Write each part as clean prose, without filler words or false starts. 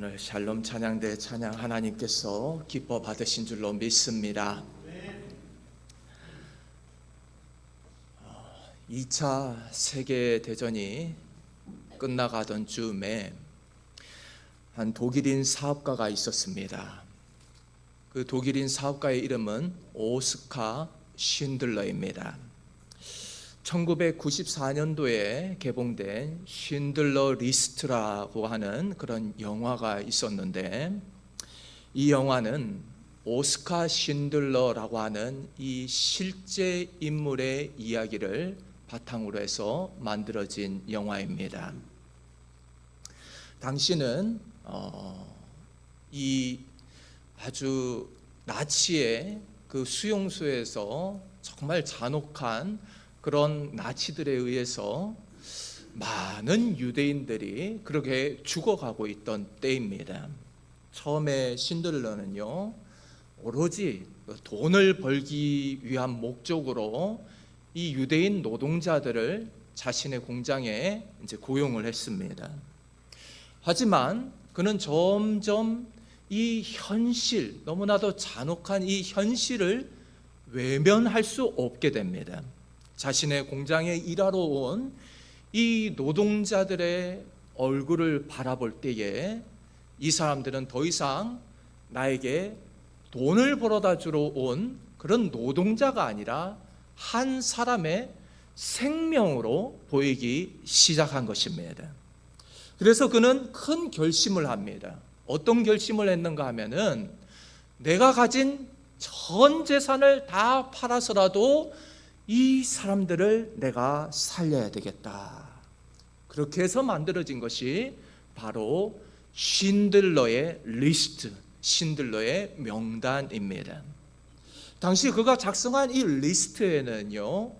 오늘 샬롬 찬양대 찬양 하나님께서 기뻐 받으신 줄로 믿습니다. 2차 세계대전이 끝나가던 즈음에 한 독일인 사업가가 있었습니다. 그 독일인 사업가의 이름은 오스카 신들러입니다. 1994년도에 개봉된 신들러 리스트라고 하는 그런 영화가 있었는데, 이 영화는 오스카 신들러라고 하는 이 실제 인물의 이야기를 바탕으로 해서 만들어진 영화입니다. 당시는 이 아주 나치의 그 수용소에서 정말 잔혹한 그런 나치들에 의해서 많은 유대인들이 그렇게 죽어가고 있던 때입니다. 처음에 신들러는요, 오로지 돈을 벌기 위한 목적으로 이 유대인 노동자들을 자신의 공장에 이제 고용을 했습니다. 하지만 그는 점점 이 현실, 너무나도 잔혹한 이 현실을 외면할 수 없게 됩니다. 자신의 공장에 일하러 온 이 노동자들의 얼굴을 바라볼 때에 이 사람들은 더 이상 나에게 돈을 벌어다 주러 온 그런 노동자가 아니라 한 사람의 생명으로 보이기 시작한 것입니다. 그래서 그는 큰 결심을 합니다. 어떤 결심을 했는가 하면은, 내가 가진 전 재산을 다 팔아서라도 이 사람들을 내가 살려야 되겠다. 그렇게 해서 만들어진 것이 바로 신들러의 리스트, 신들러의 명단입니다. 당시 그가 작성한 이 리스트에는요,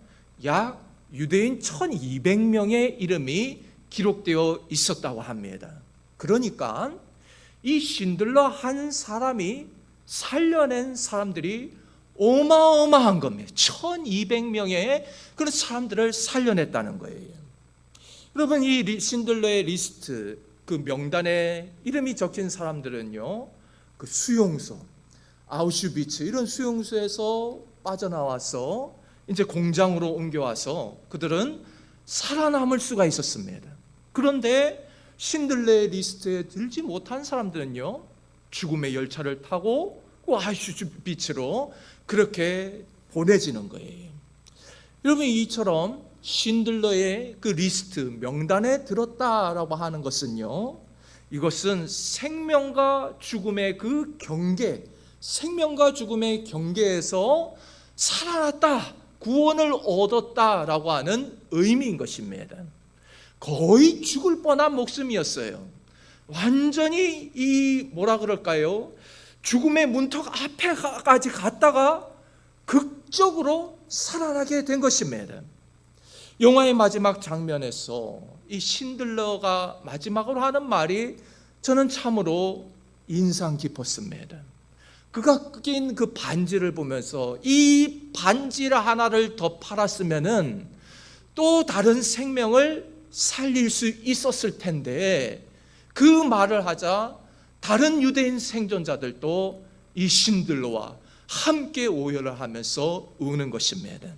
약 유대인 1200명의 이름이 기록되어 있었다고 합니다. 그러니까 이 신들러 한 사람이 살려낸 사람들이 어마어마한 겁니다. 1200명의 그런 사람들을 살려냈다는 거예요. 여러분, 이 신들러의 리스트, 그 명단에 이름이 적힌 사람들은요, 그 수용소, 아우슈비츠 이런 수용소에서 빠져나와서 이제 공장으로 옮겨와서 그들은 살아남을 수가 있었습니다. 그런데 신들러의 리스트에 들지 못한 사람들은요, 죽음의 열차를 타고 아우슈비츠로 그렇게 보내지는 거예요. 여러분, 이처럼 신들러의 그 리스트, 명단에 들었다라고 하는 것은요, 이것은 생명과 죽음의 그 경계, 생명과 죽음의 경계에서 살아났다, 구원을 얻었다라고 하는 의미인 것입니다. 거의 죽을 뻔한 목숨이었어요. 완전히 이 뭐라 그럴까요? 죽음의 문턱 앞에까지 갔다가 극적으로 살아나게 된 것입니다. 영화의 마지막 장면에서 이 신들러가 마지막으로 하는 말이 저는 참으로 인상 깊었습니다. 그가 낀 그 반지를 보면서, 이 반지 하나를 더 팔았으면은 또 다른 생명을 살릴 수 있었을 텐데, 그 말을 하자 다른 유대인 생존자들도 이 신들러와 함께 오열을 하면서 우는 것입니다.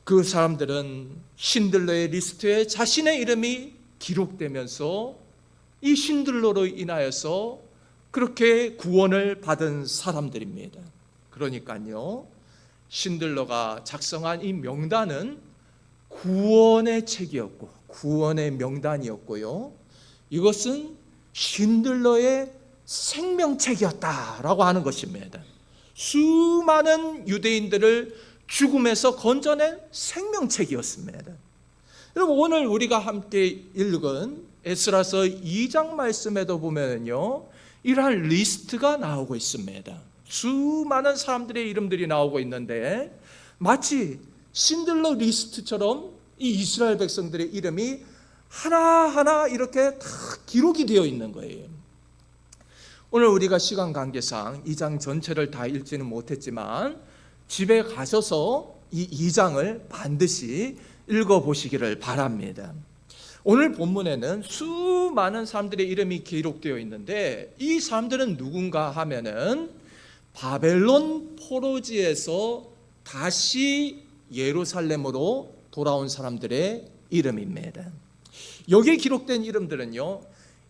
그 사람들은 신들러의 리스트에 자신의 이름이 기록되면서 이 신들러로 인하여서 그렇게 구원을 받은 사람들입니다. 그러니까요, 신들러가 작성한 이 명단은 구원의 책이었고, 구원의 명단이었고요, 이것은 신들러의 생명책이었다라고 하는 것입니다. 수많은 유대인들을 죽음에서 건져낸 생명책이었습니다. 여러분, 오늘 우리가 함께 읽은 에스라서 2장 말씀에도 보면요, 이러한 리스트가 나오고 있습니다. 수많은 사람들의 이름들이 나오고 있는데, 마치 신들러 리스트처럼 이 이스라엘 백성들의 이름이 하나하나 이렇게 다 기록이 되어 있는 거예요. 오늘 우리가 시간 관계상 2장 전체를 다 읽지는 못했지만 집에 가셔서 이 2장을 반드시 읽어보시기를 바랍니다. 오늘 본문에는 수많은 수많은 사람들의 이름이 기록되어 있는데 이 사람들은 누군가 하면은 바벨론 포로지에서 다시 예루살렘으로 돌아온 사람들의 이름입니다. 여기에 기록된 이름들은요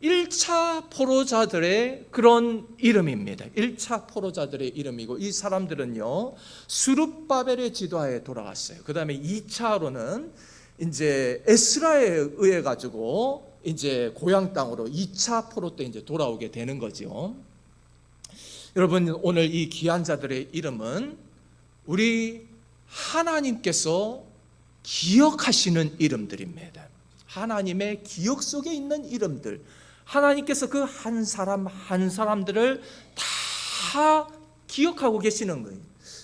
1차 포로자들의 그런 이름입니다. 1차 포로자들의 이름이고 이 사람들은요 스룹바벨의 지도하에 돌아갔어요. 그 다음에 2차로는 이제 에스라에 의해 가지고 이제 고향 땅으로 2차 포로 때 이제 돌아오게 되는 거죠. 여러분 오늘 이 귀한 자들의 이름은 우리 하나님께서 기억하시는 이름들입니다. 하나님의 기억 속에 있는 이름들, 하나님께서 그 한 사람 한 사람들을 다 기억하고 계시는 거예요.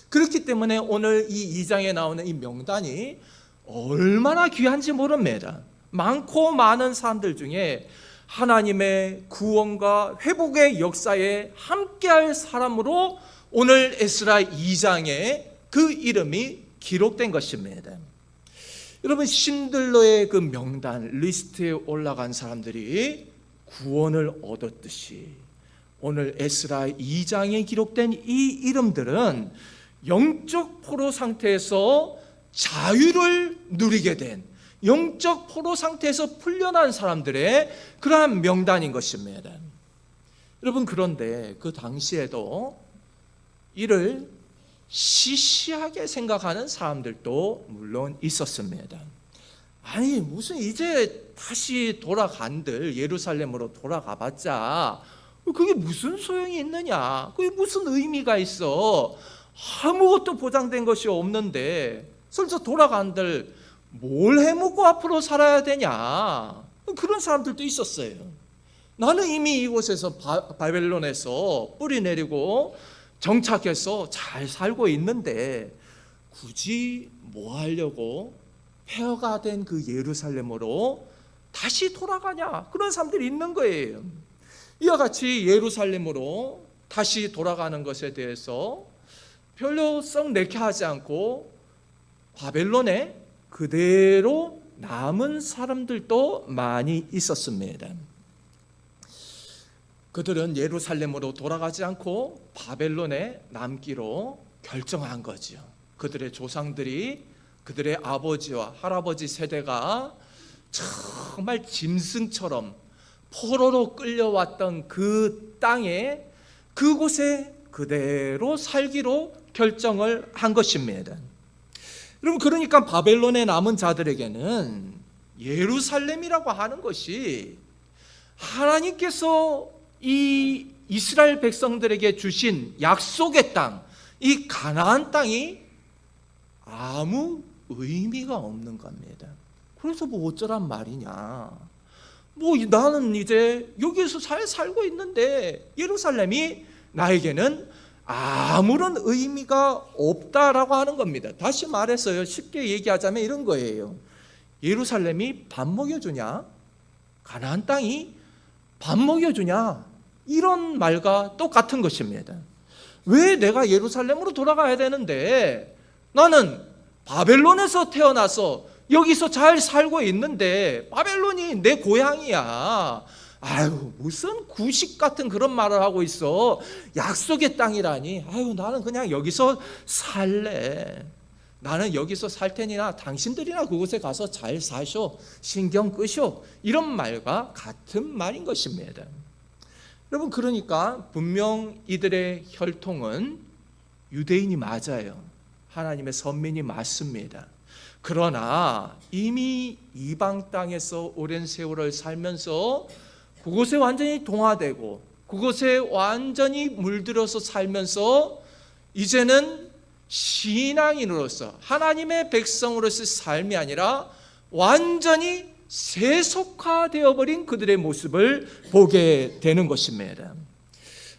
그렇기 때문에 오늘 이 2장에 나오는 이 명단이 얼마나 귀한지 모릅니다. 많고 많은 사람들 중에 하나님의 구원과 회복의 역사에 함께할 사람으로 오늘 에스라 2장에 그 이름이 기록된 것입니다. 여러분 신들러의 그 명단 리스트에 올라간 사람들이 구원을 얻었듯이 오늘 에스라 2장에 기록된 이 이름들은 영적 포로 상태에서 자유를 누리게 된 영적 포로 상태에서 풀려난 사람들의 그러한 명단인 것입니다. 여러분 그런데 그 당시에도 이를 시시하게 생각하는 사람들도 물론 있었습니다. 아니 무슨 이제 다시 돌아간들 예루살렘으로 돌아가봤자 그게 무슨 소용이 있느냐, 그게 무슨 의미가 있어, 아무것도 보장된 것이 없는데 설사 돌아간들 뭘 해먹고 앞으로 살아야 되냐, 그런 사람들도 있었어요. 나는 이미 이곳에서 바벨론에서 뿌리 내리고 정착해서 잘 살고 있는데 굳이 뭐 하려고 폐허가 된 그 예루살렘으로 다시 돌아가냐, 그런 사람들이 있는 거예요. 이와 같이 예루살렘으로 다시 돌아가는 것에 대해서 별로 썩 내게 하지 않고 바벨론에 그대로 남은 사람들도 많이 있었습니다. 그들은 예루살렘으로 돌아가지 않고 바벨론에 남기로 결정한 거죠. 그들의 조상들이, 그들의 아버지와 할아버지 세대가 정말 짐승처럼 포로로 끌려왔던 그 땅에, 그곳에 그대로 살기로 결정을 한 것입니다. 여러분 그러니까 바벨론에 남은 자들에게는 예루살렘이라고 하는 것이 하나님께서 이 이스라엘 백성들에게 주신 약속의 땅, 이 가나안 땅이 아무 의미가 없는 겁니다. 그래서 뭐 어쩌란 말이냐, 뭐 나는 이제 여기서 잘 살고 있는데 예루살렘이 나에게는 아무런 의미가 없다라고 하는 겁니다. 다시 말해서요, 쉽게 얘기하자면 이런 거예요. 예루살렘이 밥 먹여주냐, 가나안 땅이 밥 먹여주냐, 이런 말과 똑같은 것입니다. 왜 내가 예루살렘으로 돌아가야 되는데, 나는 바벨론에서 태어나서 여기서 잘 살고 있는데 바벨론이 내 고향이야, 아유 무슨 구식 같은 그런 말을 하고 있어, 약속의 땅이라니, 아유 나는 그냥 여기서 살래, 나는 여기서 살 테니나 당신들이나 그곳에 가서 잘 사쇼, 신경 끄쇼, 이런 말과 같은 말인 것입니다. 여러분 그러니까 분명 이들의 혈통은 유대인이 맞아요. 하나님의 선민이 맞습니다. 그러나 이미 이방 땅에서 오랜 세월을 살면서 그곳에 완전히 동화되고 그곳에 완전히 물들어서 살면서 이제는 신앙인으로서 하나님의 백성으로서의 삶이 아니라 완전히 세속화되어 버린 그들의 모습을 보게 되는 것입니다.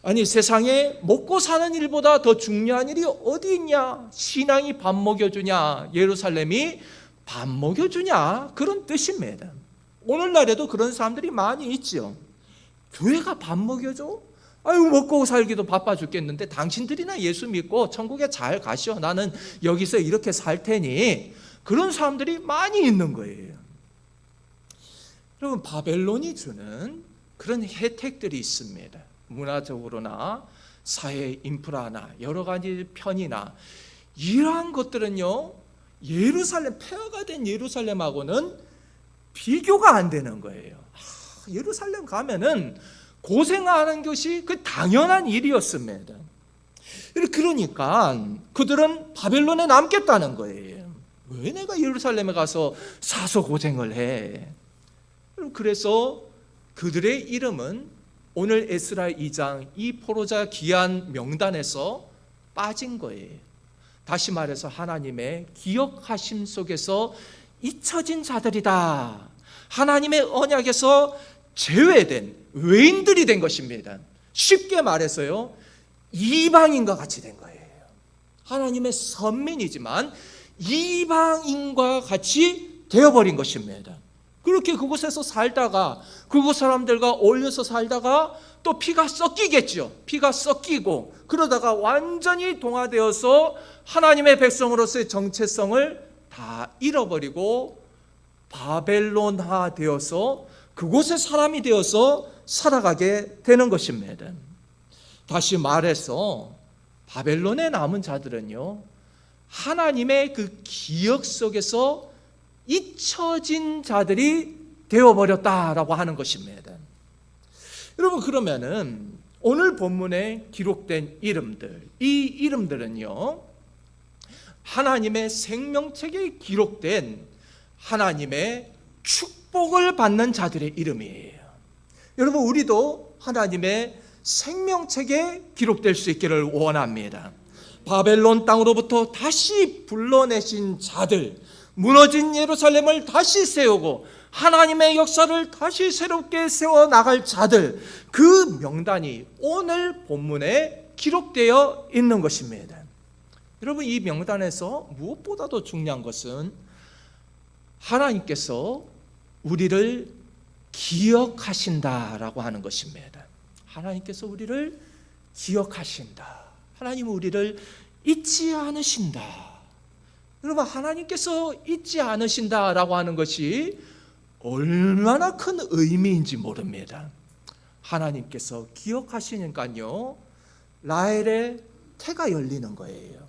아니 세상에 먹고 사는 일보다 더 중요한 일이 어디 있냐, 신앙이 밥 먹여주냐, 예루살렘이 밥 먹여주냐, 그런 뜻입니다. 오늘날에도 그런 사람들이 많이 있죠. 교회가 밥 먹여줘? 아유 먹고 살기도 바빠 죽겠는데 당신들이나 예수 믿고 천국에 잘 가시오, 나는 여기서 이렇게 살 테니, 그런 사람들이 많이 있는 거예요. 여러분, 바벨론이 주는 그런 혜택들이 있습니다. 문화적으로나 사회 인프라나 여러 가지 편이나 이러한 것들은요, 예루살렘, 폐허가 된 예루살렘하고는 비교가 안 되는 거예요. 예루살렘 가면은 고생하는 것이 그 당연한 일이었습니다. 그러니까 그들은 바벨론에 남겠다는 거예요. 왜 내가 예루살렘에 가서 사서 고생을 해? 그래서 그들의 이름은 오늘 에스라 2장 이 포로자 귀한 명단에서 빠진 거예요. 다시 말해서 하나님의 기억하심 속에서 잊혀진 자들이다. 하나님의 언약에서 제외된 외인들이 된 것입니다. 쉽게 말해서요, 이방인과 같이 된 거예요. 하나님의 선민이지만 이방인과 같이 되어버린 것입니다. 그렇게 그곳에서 살다가 그곳 사람들과 어울려서 살다가 또 피가 섞이겠죠. 피가 섞이고 그러다가 완전히 동화되어서 하나님의 백성으로서의 정체성을 다 잃어버리고 바벨론화 되어서 그곳의 사람이 되어서 살아가게 되는 것입니다. 다시 말해서 바벨론에 남은 자들은요, 하나님의 그 기억 속에서 잊혀진 자들이 되어버렸다라고 하는 것입니다. 여러분, 그러면은 오늘 본문에 기록된 이름들, 이 이름들은요, 하나님의 생명책에 기록된 하나님의 축복을 받는 자들의 이름이에요. 여러분, 우리도 하나님의 생명책에 기록될 수 있기를 원합니다. 바벨론 땅으로부터 다시 불러내신 자들, 무너진 예루살렘을 다시 세우고 하나님의 역사를 다시 새롭게 세워나갈 자들, 그 명단이 오늘 본문에 기록되어 있는 것입니다. 여러분, 이 명단에서 무엇보다도 중요한 것은 하나님께서 우리를 기억하신다라고 하는 것입니다. 하나님께서 우리를 기억하신다. 하나님은 우리를 잊지 않으신다. 여러분, 하나님께서 잊지 않으신다라고 하는 것이 얼마나 큰 의미인지 모릅니다. 하나님께서 기억하시니까요, 라헬의 태가 열리는 거예요.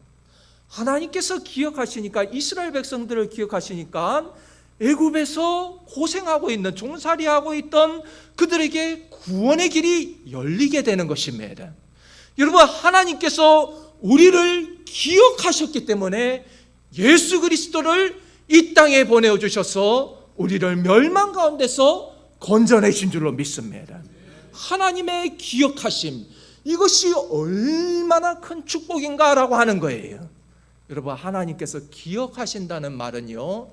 하나님께서 기억하시니까, 이스라엘 백성들을 기억하시니까 애굽에서 고생하고 있는, 종살이하고 있던 그들에게 구원의 길이 열리게 되는 것입니다. 여러분, 하나님께서 우리를 기억하셨기 때문에 예수 그리스도를 이 땅에 보내주셔서 우리를 멸망 가운데서 건져내신 줄로 믿습니다. 하나님의 기억하심, 이것이 얼마나 큰 축복인가라고 하는 거예요. 여러분, 하나님께서 기억하신다는 말은요,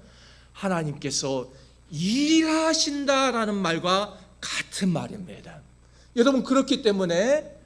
하나님께서 일하신다라는 말과 같은 말입니다. 여러분, 그렇기 때문에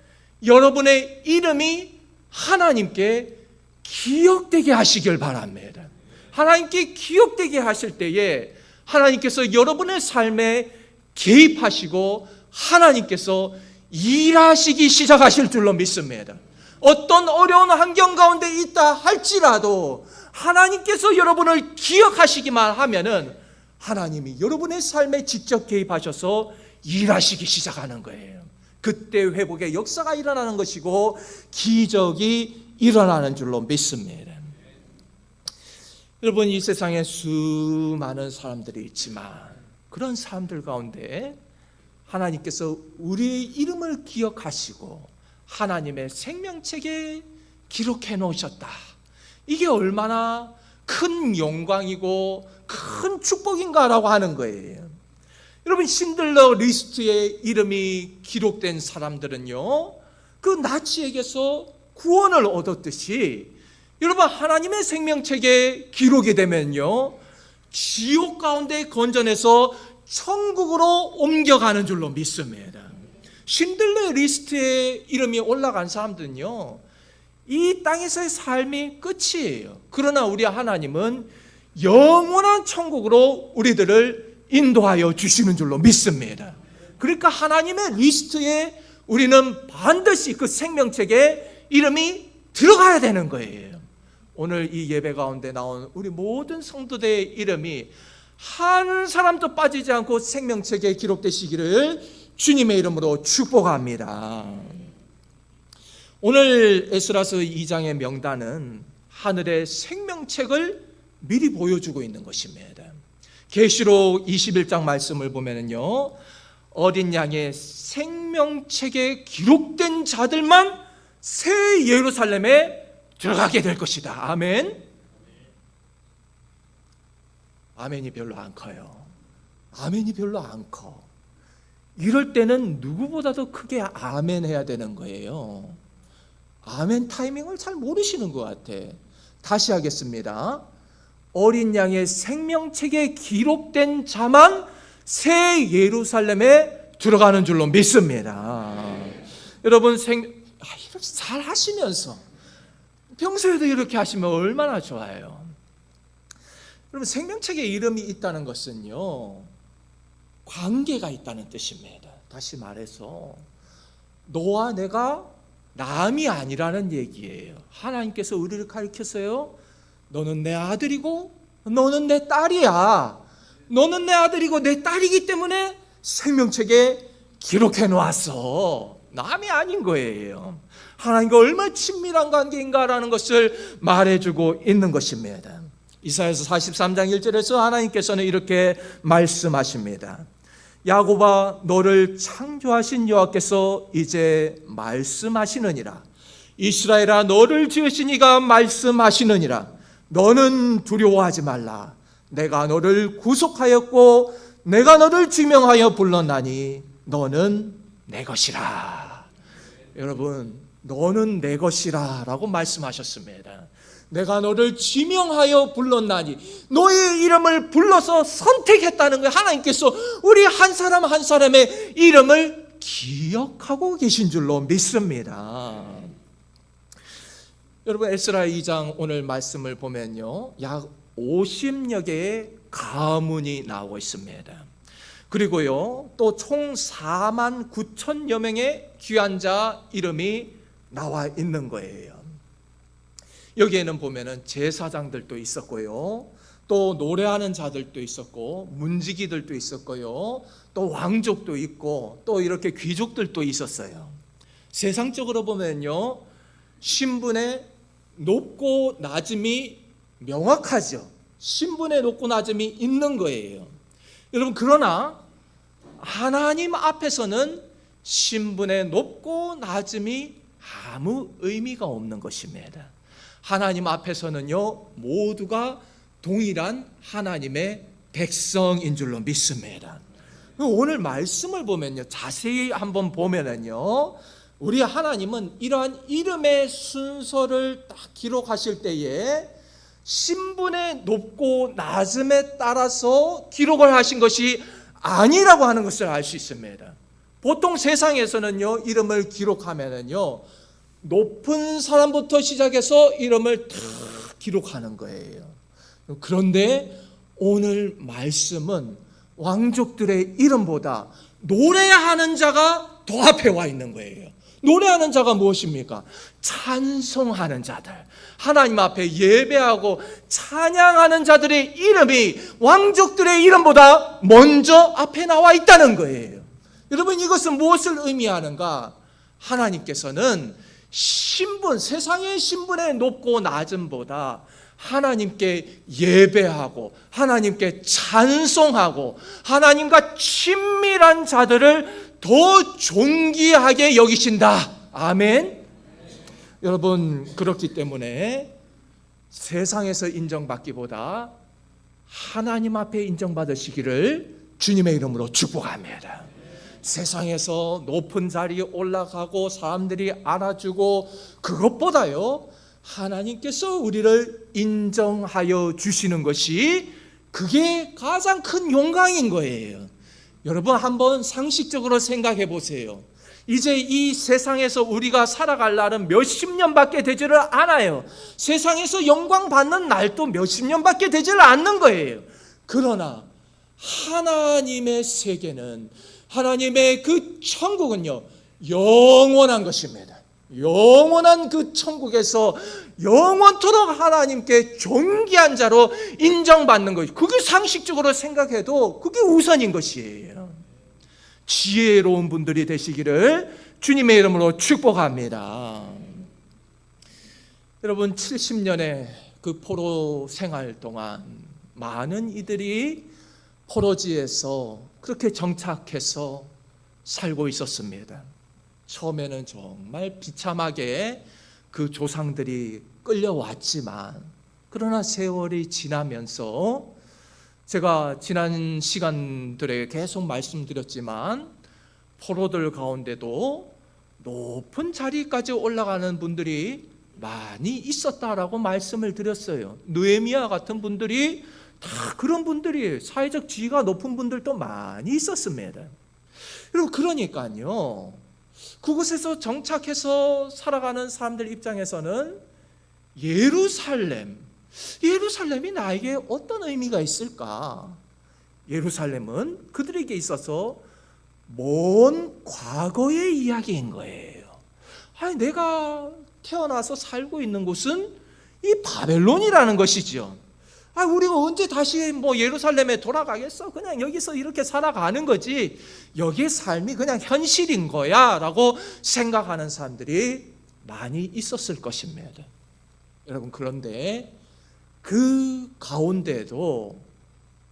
여러분의 이름이 하나님께 기억되게 하시길 바랍니다. 하나님께 기억되게 하실 때에 하나님께서 여러분의 삶에 개입하시고 하나님께서 일하시기 시작하실 줄로 믿습니다. 어떤 어려운 환경 가운데 있다 할지라도 하나님께서 여러분을 기억하시기만 하면은 하나님이 여러분의 삶에 직접 개입하셔서 일하시기 시작하는 거예요. 그때 회복의 역사가 일어나는 것이고 기적이 일어나는 줄로 믿습니다. 여러분, 이 세상에 수많은 사람들이 있지만 그런 사람들 가운데 하나님께서 우리의 이름을 기억하시고 하나님의 생명책에 기록해 놓으셨다. 이게 얼마나 큰 영광이고 큰 축복인가라고 하는 거예요. 여러분, 신들러 리스트에 이름이 기록된 사람들은요, 그 나치에게서 구원을 얻었듯이 여러분, 하나님의 생명책에 기록이 되면요, 지옥 가운데 건져내서 천국으로 옮겨가는 줄로 믿습니다. 신들러 리스트에 이름이 올라간 사람들은요, 이 땅에서의 삶이 끝이에요. 그러나 우리 하나님은 영원한 천국으로 우리들을 인도하여 주시는 줄로 믿습니다. 그러니까 하나님의 리스트에 우리는 반드시 그 생명책에 이름이 들어가야 되는 거예요. 오늘 이 예배 가운데 나온 우리 모든 성도들의 이름이 한 사람도 빠지지 않고 생명책에 기록되시기를 주님의 이름으로 축복합니다. 오늘 에스라서 2장의 명단은 하늘의 생명책을 미리 보여주고 있는 것입니다. 계시록 21장 말씀을 보면요, 어린 양의 생명책에 기록된 자들만 새 예루살렘에 들어가게 될 것이다. 아멘. 아멘이 별로 안 커요. 아멘이 별로 안 커. 이럴 때는 누구보다도 크게 아멘 해야 되는 거예요. 아멘 타이밍을 잘 모르시는 것 같아. 다시 하겠습니다. 어린 양의 생명책에 기록된 자만 새 예루살렘에 들어가는 줄로 믿습니다. 여러분 이렇게 잘 하시면서 평소에도 이렇게 하시면 얼마나 좋아요. 여러분, 생명책에 이름이 있다는 것은요, 관계가 있다는 뜻입니다. 다시 말해서 너와 내가 남이 아니라는 얘기예요. 하나님께서 우리를 가르쳤어요. 너는 내 아들이고 너는 내 딸이야. 너는 내 아들이고 내 딸이기 때문에 생명책에 기록해 놓았어. 남이 아닌 거예요. 하나님과 얼마나 친밀한 관계인가라는 것을 말해주고 있는 것입니다. 이사야서 43장 1절에서 하나님께서는 이렇게 말씀하십니다. 야곱아, 너를 창조하신 여호와께서 이제 말씀하시느니라. 이스라엘아, 너를 지으신 이가 말씀하시느니라. 너는 두려워하지 말라. 내가 너를 구속하였고 내가 너를 지명하여 불렀나니 너는 내 것이라. 여러분, 너는 내 것이라 라고 말씀하셨습니다. 내가 너를 지명하여 불렀나니, 너의 이름을 불러서 선택했다는 거예요. 하나님께서 우리 한 사람 한 사람의 이름을 기억하고 계신 줄로 믿습니다. 여러분, 에스라 2장 오늘 말씀을 보면요, 약 50여 개의 가문이 나오고 있습니다. 그리고요, 또 총 4만 9천여 명의 귀한 자 이름이 나와 있는 거예요. 여기에는 보면은 제사장들도 있었고요, 또 노래하는 자들도 있었고, 문지기들도 있었고요, 또 왕족도 있고, 또 이렇게 귀족들도 있었어요. 세상적으로 보면요, 신분의 높고 낮음이 명확하죠. 신분의 높고 낮음이 있는 거예요. 여러분, 그러나 하나님 앞에서는 신분의 높고 낮음이 아무 의미가 없는 것입니다. 하나님 앞에서는요, 모두가 동일한 하나님의 백성인 줄로 믿습니다. 오늘 말씀을 보면요, 자세히 한번 보면은요, 우리 하나님은 이러한 이름의 순서를 딱 기록하실 때에 신분의 높고 낮음에 따라서 기록을 하신 것이 아니라고 하는 것을 알 수 있습니다. 보통 세상에서는요, 이름을 기록하면은요, 높은 사람부터 시작해서 이름을 다 기록하는 거예요. 그런데 오늘 말씀은 왕족들의 이름보다 노래하는 자가 더 앞에 와 있는 거예요. 노래하는 자가 무엇입니까? 찬송하는 자들, 하나님 앞에 예배하고 찬양하는 자들의 이름이 왕족들의 이름보다 먼저 앞에 나와 있다는 거예요. 여러분, 이것은 무엇을 의미하는가? 하나님께서는 신분, 세상의 신분의 높고 낮음보다 하나님께 예배하고 하나님께 찬송하고 하나님과 친밀한 자들을 더 존귀하게 여기신다. 아멘. 여러분, 그렇기 때문에 세상에서 인정받기보다 하나님 앞에 인정받으시기를 주님의 이름으로 축복합니다. 세상에서 높은 자리에 올라가고 사람들이 알아주고, 그것보다요, 하나님께서 우리를 인정하여 주시는 것이, 그게 가장 큰 영광인 거예요. 여러분, 한번 상식적으로 생각해 보세요. 이제 이 세상에서 우리가 살아갈 날은 몇십 년밖에 되지를 않아요. 세상에서 영광 받는 날도 몇십 년밖에 되지를 않는 거예요. 그러나 하나님의 세계는, 하나님의 그 천국은요, 영원한 것입니다. 영원한 그 천국에서 영원토록 하나님께 존귀한 자로 인정받는 것, 그게 상식적으로 생각해도 그게 우선인 것이에요. 지혜로운 분들이 되시기를 주님의 이름으로 축복합니다. 여러분, 70년의 그 포로 생활 동안 많은 이들이 포로지에서 그렇게 정착해서 살고 있었습니다. 처음에는 정말 비참하게 그 조상들이 끌려왔지만, 그러나 세월이 지나면서 제가 지난 시간들에 계속 말씀드렸지만 포로들 가운데도 높은 자리까지 올라가는 분들이 많이 있었다라고 말씀을 드렸어요. 느헤미야 같은 분들이 다 그런 분들이, 사회적 지위가 높은 분들도 많이 있었습니다. 여러분, 그러니까요, 그곳에서 정착해서 살아가는 사람들 입장에서는 예루살렘이 나에게 어떤 의미가 있을까? 예루살렘은 그들에게 있어서 먼 과거의 이야기인 거예요. 아니, 내가 태어나서 살고 있는 곳은 이 바벨론이라는 것이죠. 우리가 언제 다시 예루살렘에 돌아가겠어? 그냥 여기서 이렇게 살아가는 거지. 여기의 삶이 그냥 현실인 거야 라고 생각하는 사람들이 많이 있었을 것입니다. 여러분, 그런데 그 가운데도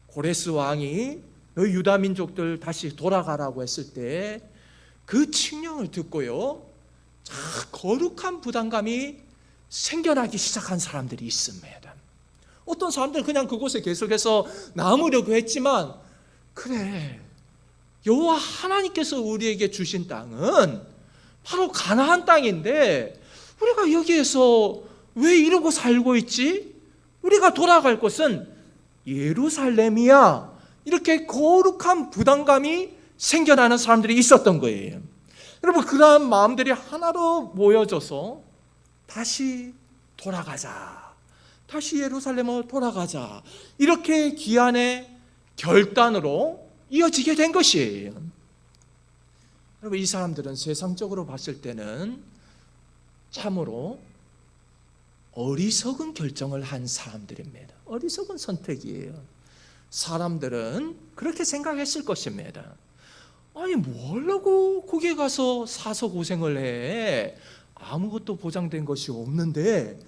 고레스 왕이 너희 유다 민족들 다시 돌아가라고 했을 때 그 칙령을 듣고요, 거룩한 부담감이 생겨나기 시작한 사람들이 있습니다. 어떤 사람들은 그냥 그곳에 계속해서 남으려고 했지만, 그래, 여호와 하나님께서 우리에게 주신 땅은 바로 가나안 땅인데 우리가 여기에서 왜 이러고 살고 있지? 우리가 돌아갈 곳은 예루살렘이야. 이렇게 거룩한 부담감이 생겨나는 사람들이 있었던 거예요. 여러분, 그러한 마음들이 하나로 모여져서 다시 돌아가자, 다시 예루살렘으로 돌아가자, 이렇게 기한의 결단으로 이어지게 된 것이에요. 여러분, 이 사람들은 세상적으로 봤을 때는 참으로 어리석은 결정을 한 사람들입니다. 어리석은 선택이에요. 사람들은 그렇게 생각했을 것입니다. 아니, 뭐하려고 거기에 가서 사서 고생을 해? 아무것도 보장된 것이 없는데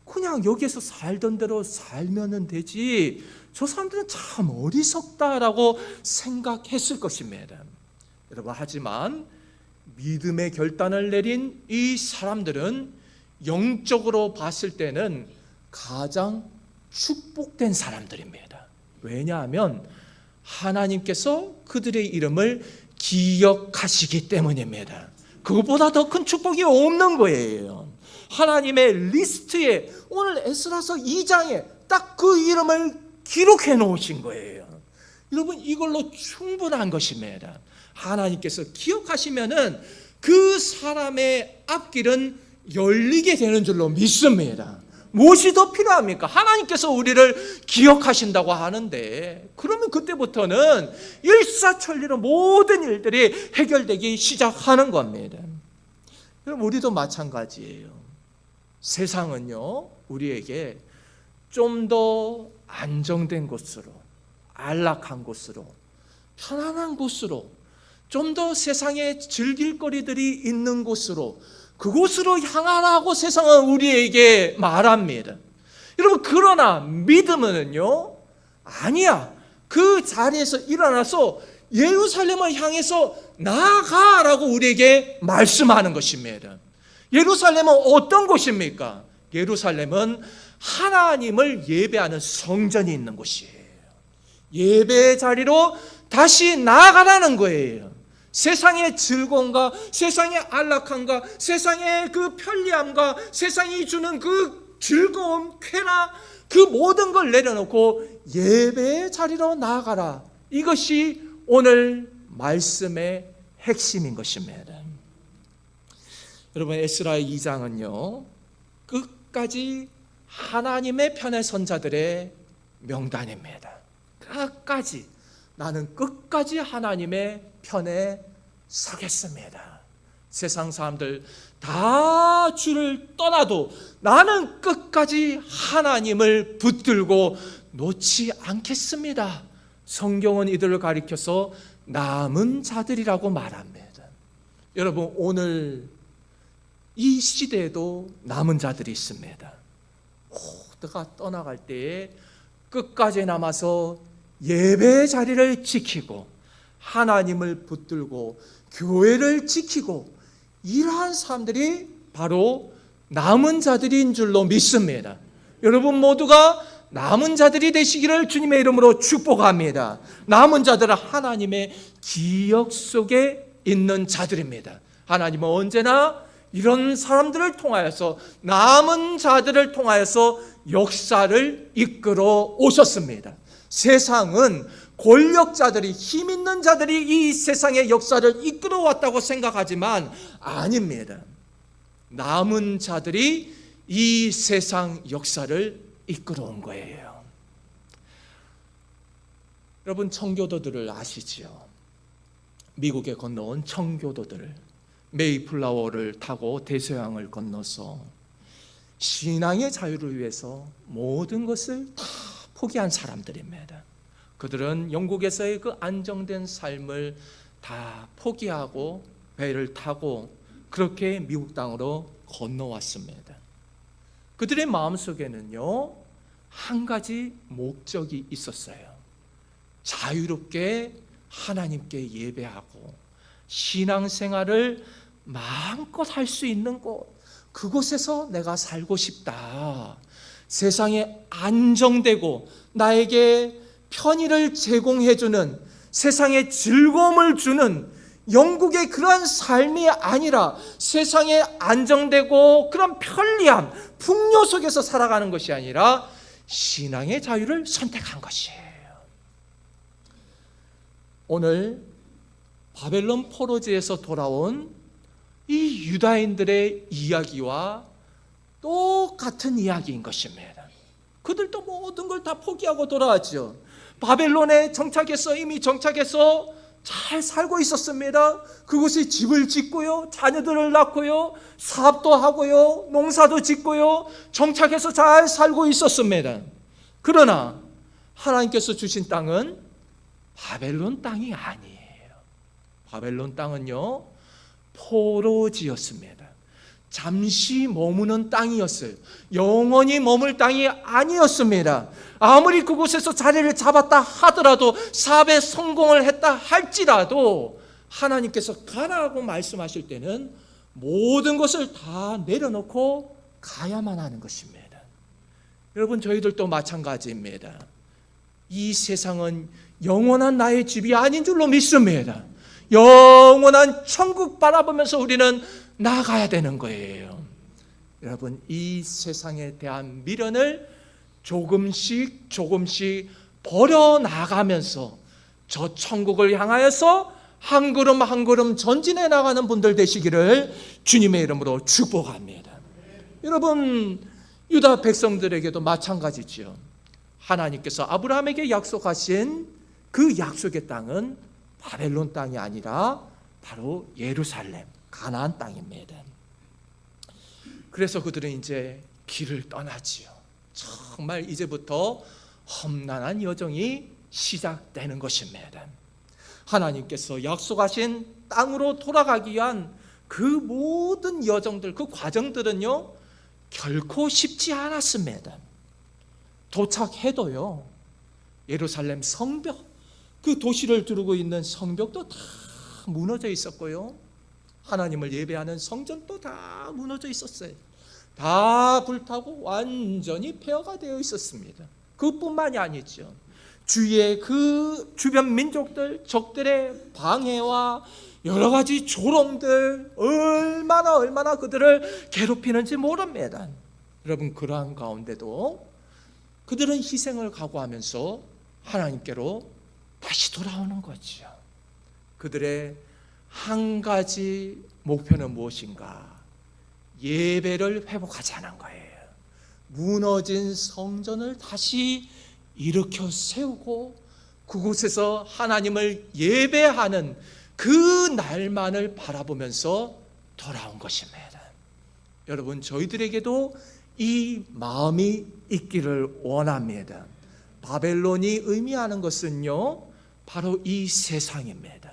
그냥 여기에서 살던 대로 살면 되지. 저 사람들은 참 어리석다라고 생각했을 것입니다. 여러분, 하지만 믿음의 결단을 내린 이 사람들은 영적으로 봤을 때는 가장 축복된 사람들입니다. 왜냐하면 하나님께서 그들의 이름을 기억하시기 때문입니다. 그것보다 더 큰 축복이 없는 거예요. 하나님의 리스트에, 오늘 에스라서 2장에 딱 그 이름을 기록해 놓으신 거예요. 여러분, 이걸로 충분한 것입니다. 하나님께서 기억하시면은 그 사람의 앞길은 열리게 되는 줄로 믿습니다. 무엇이 더 필요합니까? 하나님께서 우리를 기억하신다고 하는데, 그러면 그때부터는 일사천리로 모든 일들이 해결되기 시작하는 겁니다. 그럼 우리도 마찬가지예요. 세상은요, 우리에게 좀 더 안정된 곳으로, 안락한 곳으로, 편안한 곳으로, 좀 더 세상에 즐길 거리들이 있는 곳으로, 그곳으로 향하라고 세상은 우리에게 말합니다. 여러분, 그러나 믿음은요, 아니야. 그 자리에서 일어나서 예루살렘을 향해서 나아가라고 우리에게 말씀하는 것입니다. 예루살렘은 어떤 곳입니까? 예루살렘은 하나님을 예배하는 성전이 있는 곳이에요. 예배의 자리로 다시 나아가라는 거예요. 세상의 즐거움과 세상의 안락함과 세상의 그 편리함과 세상이 주는 그 즐거움, 쾌락, 그 모든 걸 내려놓고 예배의 자리로 나아가라. 이것이 오늘 말씀의 핵심인 것입니다. 여러분, 에스라의 2장은요, 끝까지 하나님의 편의 선자들의 명단입니다. 나는 끝까지 하나님의 편에 서겠습니다. 세상 사람들 다 주를 떠나도 나는 끝까지 하나님을 붙들고 놓지 않겠습니다. 성경은 이들을 가리켜서 남은 자들이라고 말합니다. 여러분, 오늘 이 시대에도 남은 자들이 있습니다. 모두가 떠나갈 때에 끝까지 남아서 예배 자리를 지키고 하나님을 붙들고 교회를 지키고 이러한 사람들이 바로 남은 자들인 줄로 믿습니다. 여러분 모두가 남은 자들이 되시기를 주님의 이름으로 축복합니다. 남은 자들은 하나님의 기억 속에 있는 자들입니다. 하나님은 언제나 이런 사람들을 통하여서, 남은 자들을 통하여서 역사를 이끌어 오셨습니다. 세상은 권력자들이, 힘 있는 자들이 이 세상의 역사를 이끌어 왔다고 생각하지만 아닙니다. 남은 자들이 이 세상 역사를 이끌어 온 거예요. 여러분, 청교도들을 아시지요? 미국에 건너온 청교도들, 메이플라워를 타고 대서양을 건너서 신앙의 자유를 위해서 모든 것을 다 포기한 사람들입니다. 그들은 영국에서의 그 안정된 삶을 다 포기하고 배를 타고 그렇게 미국 땅으로 건너왔습니다. 그들의 마음속에는요, 한 가지 목적이 있었어요. 자유롭게 하나님께 예배하고 신앙생활을 마음껏 할 수 있는 곳, 그곳에서 내가 살고 싶다. 세상에 안정되고 나에게 편의를 제공해주는, 세상에 즐거움을 주는 영국의 그러한 삶이 아니라 세상에 안정되고 그런 편리함, 풍요 속에서 살아가는 것이 아니라 신앙의 자유를 선택한 것이에요. 오늘 바벨론 포로지에서 돌아온 이 유다인들의 이야기와 똑같은 이야기인 것입니다. 그들도 모든 걸 다 포기하고 돌아왔죠. 바벨론에 이미 정착해서 잘 살고 있었습니다. 그곳에 집을 짓고요, 자녀들을 낳고요, 사업도 하고요, 농사도 짓고요, 정착해서 잘 살고 있었습니다. 그러나 하나님께서 주신 땅은 바벨론 땅이 아니에요. 바벨론 땅은요, 포로지였습니다. 잠시 머무는 땅이었어요. 영원히 머물 땅이 아니었습니다. 아무리 그곳에서 자리를 잡았다 하더라도, 사업에 성공을 했다 할지라도 하나님께서 가라고 말씀하실 때는 모든 것을 다 내려놓고 가야만 하는 것입니다. 여러분, 저희들도 마찬가지입니다. 이 세상은 영원한 나의 집이 아닌 줄로 믿습니다. 영원한 천국 바라보면서 우리는 나가야 되는 거예요. 여러분, 이 세상에 대한 미련을 조금씩 버려나가면서 저 천국을 향하여서 한 걸음 한 걸음 전진해 나가는 분들 되시기를 주님의 이름으로 축복합니다. 여러분, 유다 백성들에게도 마찬가지지요. 하나님께서 아브라함에게 약속하신 그 약속의 땅은 바벨론 땅이 아니라 바로 예루살렘, 가나안 땅입니다. 그래서 그들은 이제 길을 떠나지요. 정말 이제부터 험난한 여정이 시작되는 것입니다. 하나님께서 약속하신 땅으로 돌아가기 위한 그 모든 여정들, 그 과정들은요, 결코 쉽지 않았습니다. 도착해도요, 예루살렘 성벽, 그 도시를 두르고 있는 성벽도 다 무너져 있었고요, 하나님을 예배하는 성전도 다 무너져 있었어요. 다 불타고 완전히 폐허가 되어 있었습니다. 그뿐만이 아니죠. 주위의 그 주변 민족들, 적들의 방해와 여러 가지 조롱들, 얼마나 그들을 괴롭히는지 모릅니다. 여러분, 그러한 가운데도 그들은 희생을 각오하면서 하나님께로 다시 돌아오는 거죠. 그들의 한 가지 목표는 무엇인가? 예배를 회복하자는 거예요. 무너진 성전을 다시 일으켜 세우고 그곳에서 하나님을 예배하는 그 날만을 바라보면서 돌아온 것입니다. 여러분, 저희들에게도 이 마음이 있기를 원합니다. 바벨론이 의미하는 것은요, 바로 이 세상입니다.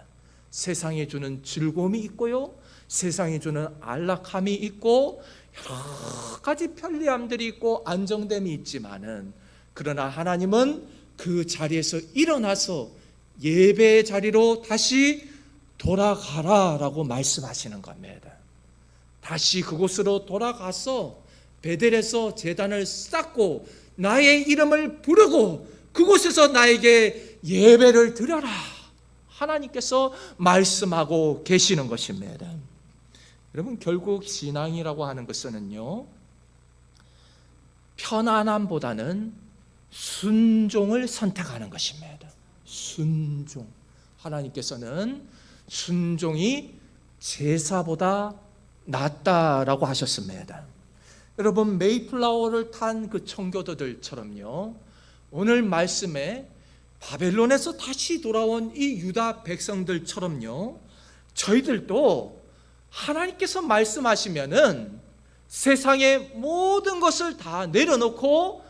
세상이 주는 즐거움이 있고요, 세상이 주는 안락함이 있고 여러 가지 편리함들이 있고 안정됨이 있지만은, 그러나 하나님은 그 자리에서 일어나서 예배의 자리로 다시 돌아가라라고 말씀하시는 겁니다. 다시 그곳으로 돌아가서 베델에서 제단을 쌓고 나의 이름을 부르고 그곳에서 나에게 예배를 드려라, 하나님께서 말씀하고 계시는 것입니다. 여러분, 결국 신앙이라고 하는 것은요, 편안함보다는 순종을 선택하는 것입니다. 순종. 하나님께서는 순종이 제사보다 낫다라고 하셨습니다. 여러분, 메이플라워를 탄 그 청교도들처럼요, 오늘 말씀에 바벨론에서 다시 돌아온 이 유다 백성들처럼요, 저희들도 하나님께서 말씀하시면은 세상의 모든 것을 다 내려놓고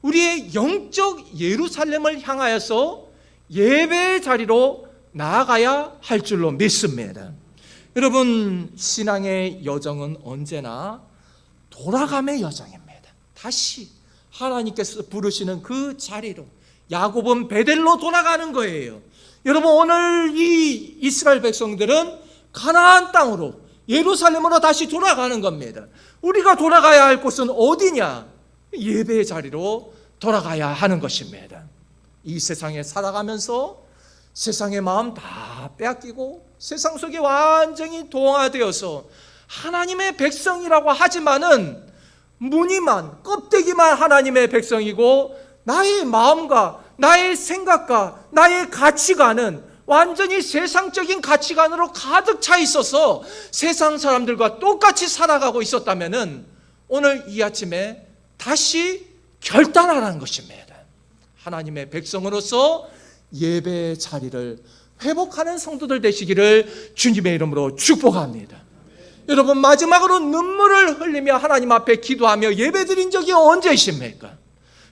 우리의 영적 예루살렘을 향하여서 예배의 자리로 나아가야 할 줄로 믿습니다. 여러분, 신앙의 여정은 언제나 돌아감의 여정입니다. 다시 하나님께서 부르시는 그 자리로, 야곱은 베델로 돌아가는 거예요. 여러분, 오늘 이 이스라엘 백성들은 가나안 땅으로, 예루살렘으로 다시 돌아가는 겁니다. 우리가 돌아가야 할 곳은 어디냐? 예배의 자리로 돌아가야 하는 것입니다. 이 세상에 살아가면서 세상의 마음 다 빼앗기고 세상 속에 완전히 동화되어서 하나님의 백성이라고 하지만은 무늬만, 껍데기만 하나님의 백성이고 나의 마음과 나의 생각과 나의 가치관은 완전히 세상적인 가치관으로 가득 차 있어서 세상 사람들과 똑같이 살아가고 있었다면은 오늘 이 아침에 다시 결단하라는 것입니다. 하나님의 백성으로서 예배의 자리를 회복하는 성도들 되시기를 주님의 이름으로 축복합니다. 여러분, 마지막으로 눈물을 흘리며 하나님 앞에 기도하며 예배드린 적이 언제이십니까?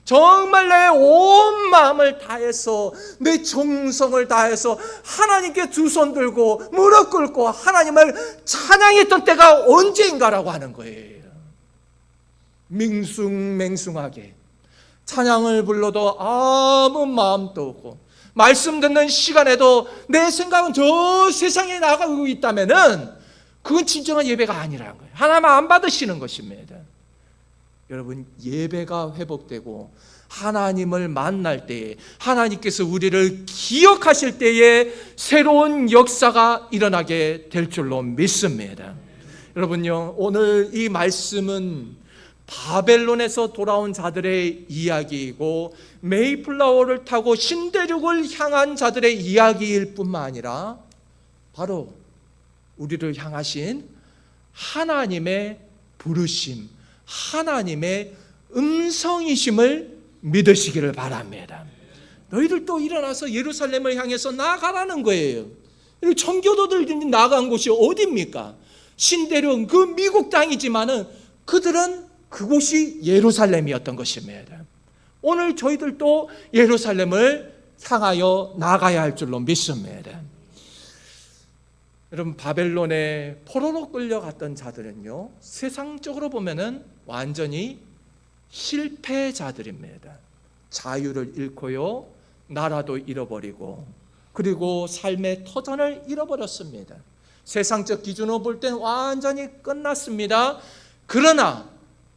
정말 내 온 마음을 다해서, 내 정성을 다해서 하나님께 두 손 들고 무릎 꿇고 하나님을 찬양했던 때가 언제인가라고 하는 거예요. 맹숭맹숭하게 찬양을 불러도 아무 마음도 없고, 말씀 듣는 시간에도 내 생각은 저 세상에 나가고 있다면은 그건 진정한 예배가 아니라는 거예요. 하나님 안 받으시는 것입니다. 여러분, 예배가 회복되고 하나님을 만날 때에, 하나님께서 우리를 기억하실 때에 새로운 역사가 일어나게 될 줄로 믿습니다. 여러분요, 오늘 이 말씀은 바벨론에서 돌아온 자들의 이야기이고 메이플라워를 타고 신대륙을 향한 자들의 이야기일 뿐만 아니라 바로 우리를 향하신 하나님의 부르심, 하나님의 음성이심을 믿으시기를 바랍니다. 너희들도 일어나서 예루살렘을 향해서 나아가라는 거예요. 청교도들이 나간 곳이 어디입니까? 신대륙, 그 미국 땅이지만은 그들은 그곳이 예루살렘이었던 것입니다. 오늘 저희들도 예루살렘을 향하여 나가야 할 줄로 믿습니다. 여러분, 바벨론에 포로로 끌려갔던 자들은요, 세상적으로 보면은 완전히 실패자들입니다. 자유를 잃고요, 나라도 잃어버리고, 그리고 삶의 터전을 잃어버렸습니다. 세상적 기준으로 볼 땐 완전히 끝났습니다. 그러나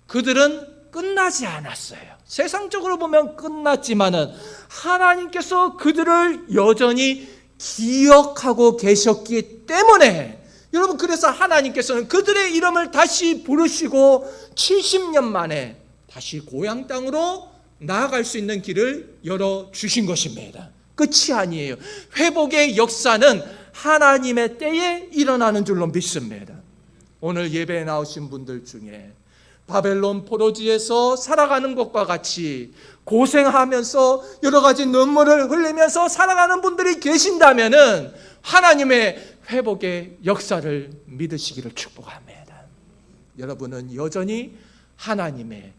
그들은 끝나지 않았어요. 세상적으로 보면 끝났지만은 하나님께서 그들을 여전히 기억하고 계셨기 때문에, 여러분, 그래서 하나님께서는 그들의 이름을 다시 부르시고 70년 만에 다시 고향 땅으로 나아갈 수 있는 길을 열어주신 것입니다. 끝이 아니에요. 회복의 역사는 하나님의 때에 일어나는 줄로 믿습니다. 오늘 예배에 나오신 분들 중에 바벨론 포로지에서 살아가는 것과 같이 고생하면서 여러 가지 눈물을 흘리면서 살아가는 분들이 계신다면은 하나님의 회복의 역사를 믿으시기를 축복합니다. 여러분은 여전히 하나님의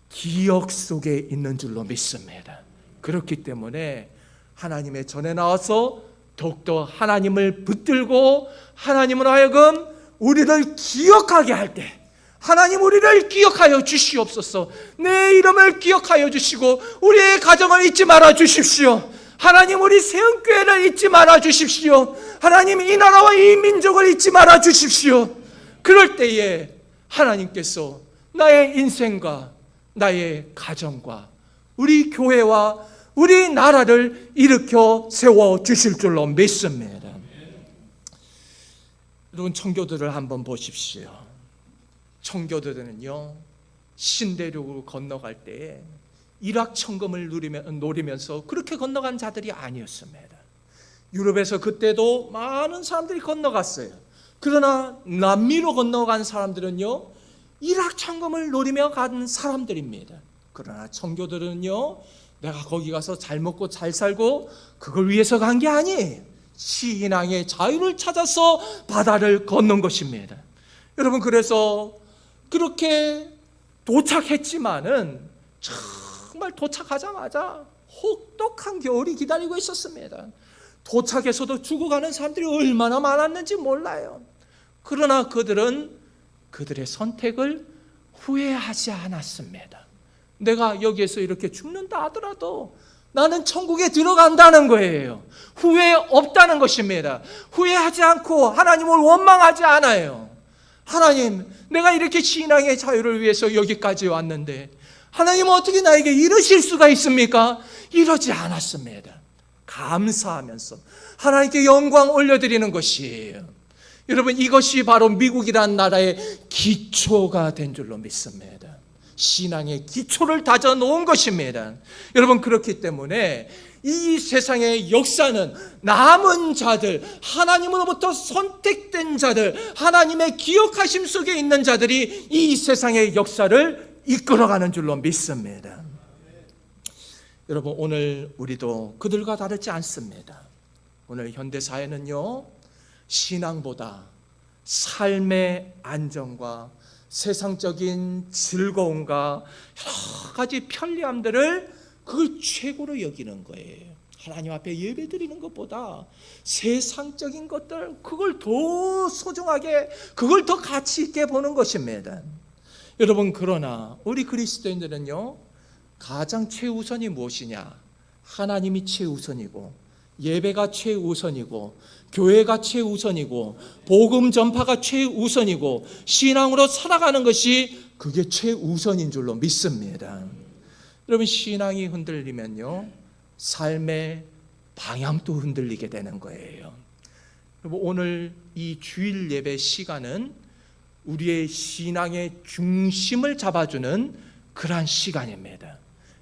기억 속에 있는 줄로 믿습니다. 그렇기 때문에 하나님의 전에 나와서 더욱더 하나님을 붙들고 하나님으로 하여금 우리를 기억하게 할 때, 하나님 우리를 기억하여 주시옵소서. 내 이름을 기억하여 주시고 우리의 가정을 잊지 말아 주십시오. 하나님 우리 세운교회를 잊지 말아 주십시오. 하나님 이 나라와 이 민족을 잊지 말아 주십시오. 그럴 때에 하나님께서 나의 인생과 나의 가정과 우리 교회와 우리 나라를 일으켜 세워 주실 줄로 믿습니다. 여러분, 청교도를 한번 보십시오. 청교도들은요, 신대륙으로 건너갈 때에 일확천금을 노리면서 그렇게 건너간 자들이 아니었습니다. 유럽에서 그때도 많은 사람들이 건너갔어요. 그러나 남미로 건너간 사람들은요, 일확천금을 노리며 간 사람들입니다. 그러나 청교도들은요, 내가 거기 가서 잘 먹고 잘 살고 그걸 위해서 간 게 아니에요. 신앙의 자유를 찾아서 바다를 건넌 것입니다. 여러분, 그래서 그렇게 도착했지만은 정말 도착하자마자 혹독한 겨울이 기다리고 있었습니다. 도착해서도 죽어가는 사람들이 얼마나 많았는지 몰라요. 그러나 그들은 그들의 선택을 후회하지 않았습니다. 내가 여기에서 이렇게 죽는다 하더라도 나는 천국에 들어간다는 거예요. 후회 없다는 것입니다. 후회하지 않고 하나님을 원망하지 않아요. 하나님, 내가 이렇게 신앙의 자유를 위해서 여기까지 왔는데 하나님은 어떻게 나에게 이러실 수가 있습니까? 이러지 않았습니다. 감사하면서 하나님께 영광 올려드리는 것이에요. 여러분, 이것이 바로 미국이란 나라의 기초가 된 줄로 믿습니다. 신앙의 기초를 다져 놓은 것입니다. 여러분, 그렇기 때문에 이 세상의 역사는 남은 자들, 하나님으로부터 선택된 자들, 하나님의 기억하심 속에 있는 자들이 이 세상의 역사를 이끌어가는 줄로 믿습니다. 여러분, 오늘 우리도 그들과 다르지 않습니다. 오늘 현대사회는요, 신앙보다 삶의 안정과 세상적인 즐거움과 여러 가지 편리함들을 그걸 최고로 여기는 거예요. 하나님 앞에 예배 드리는 것보다 세상적인 것들, 그걸 더 소중하게, 그걸 더 가치 있게 보는 것입니다. 여러분, 그러나 우리 그리스도인들은요, 가장 최우선이 무엇이냐? 하나님이 최우선이고, 예배가 최우선이고, 교회가 최우선이고, 복음 전파가 최우선이고, 신앙으로 살아가는 것이 그게 최우선인 줄로 믿습니다. 여러분, 신앙이 흔들리면요, 삶의 방향도 흔들리게 되는 거예요. 여러분, 오늘 이 주일 예배 시간은 우리의 신앙의 중심을 잡아주는 그러한 시간입니다.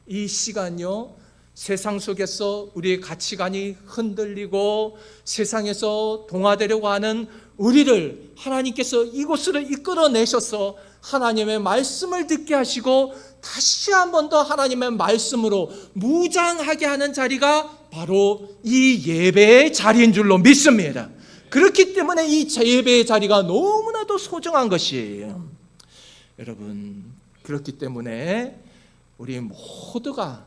이 시간요, 세상 속에서 우리의 가치관이 흔들리고 세상에서 동화되려고 하는 우리를 하나님께서 이곳으로 이끌어내셔서 하나님의 말씀을 듣게 하시고 다시 한 번 더 하나님의 말씀으로 무장하게 하는 자리가 바로 이 예배의 자리인 줄로 믿습니다. 그렇기 때문에 이 예배의 자리가 너무나도 소중한 것이에요. 여러분, 그렇기 때문에 우리 모두가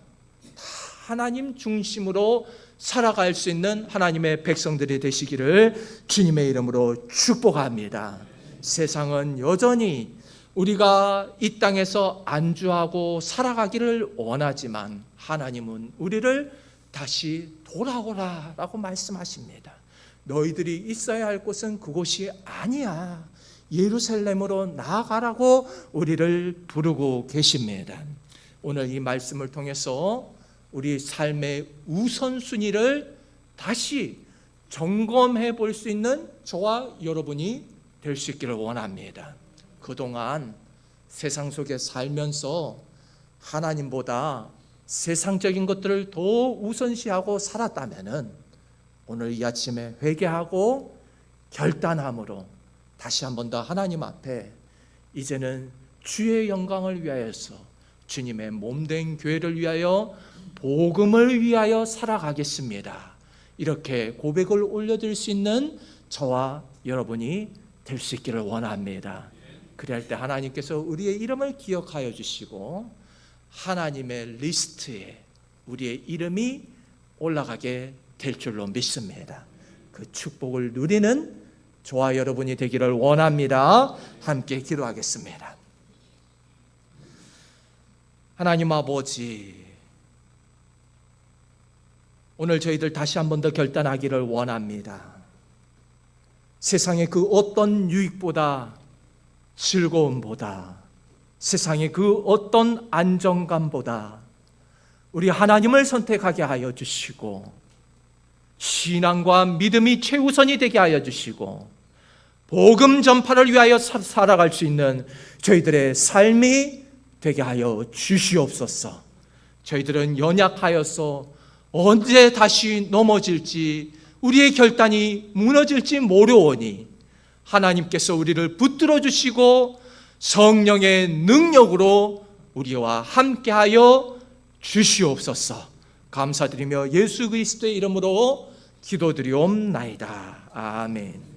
하나님 중심으로 살아갈 수 있는 하나님의 백성들이 되시기를 주님의 이름으로 축복합니다. 세상은 여전히 우리가 이 땅에서 안주하고 살아가기를 원하지만 하나님은 우리를 다시 돌아오라라고 말씀하십니다. 너희들이 있어야 할 곳은 그곳이 아니야. 예루살렘으로 나아가라고 우리를 부르고 계십니다. 오늘 이 말씀을 통해서 우리 삶의 우선순위를 다시 점검해 볼 수 있는 저와 여러분이 될 수 있기를 원합니다. 그동안 세상 속에 살면서 하나님보다 세상적인 것들을 더 우선시하고 살았다면은 오늘 이 아침에 회개하고 결단함으로 다시 한 번 더 하나님 앞에 이제는 주의 영광을 위하여서 주님의 몸된 교회를 위하여 복음을 위하여 살아가겠습니다. 이렇게 고백을 올려드릴 수 있는 저와 여러분이 될 수 있기를 원합니다. 그럴 때 하나님께서 우리의 이름을 기억하여 주시고 하나님의 리스트에 우리의 이름이 올라가게 될 줄로 믿습니다. 그 축복을 누리는 저와 여러분이 되기를 원합니다. 함께 기도하겠습니다. 하나님 아버지, 오늘 저희들 다시 한 번 더 결단하기를 원합니다. 세상의 그 어떤 유익보다, 즐거움보다, 세상의 그 어떤 안정감보다 우리 하나님을 선택하게 하여 주시고 신앙과 믿음이 최우선이 되게 하여 주시고 복음 전파를 위하여 살아갈 수 있는 저희들의 삶이 되게 하여 주시옵소서. 저희들은 연약하여서 언제 다시 넘어질지, 우리의 결단이 무너질지 모르오니 하나님께서 우리를 붙들어 주시고 성령의 능력으로 우리와 함께하여 주시옵소서. 감사드리며 예수 그리스도의 이름으로 기도드리옵나이다. 아멘.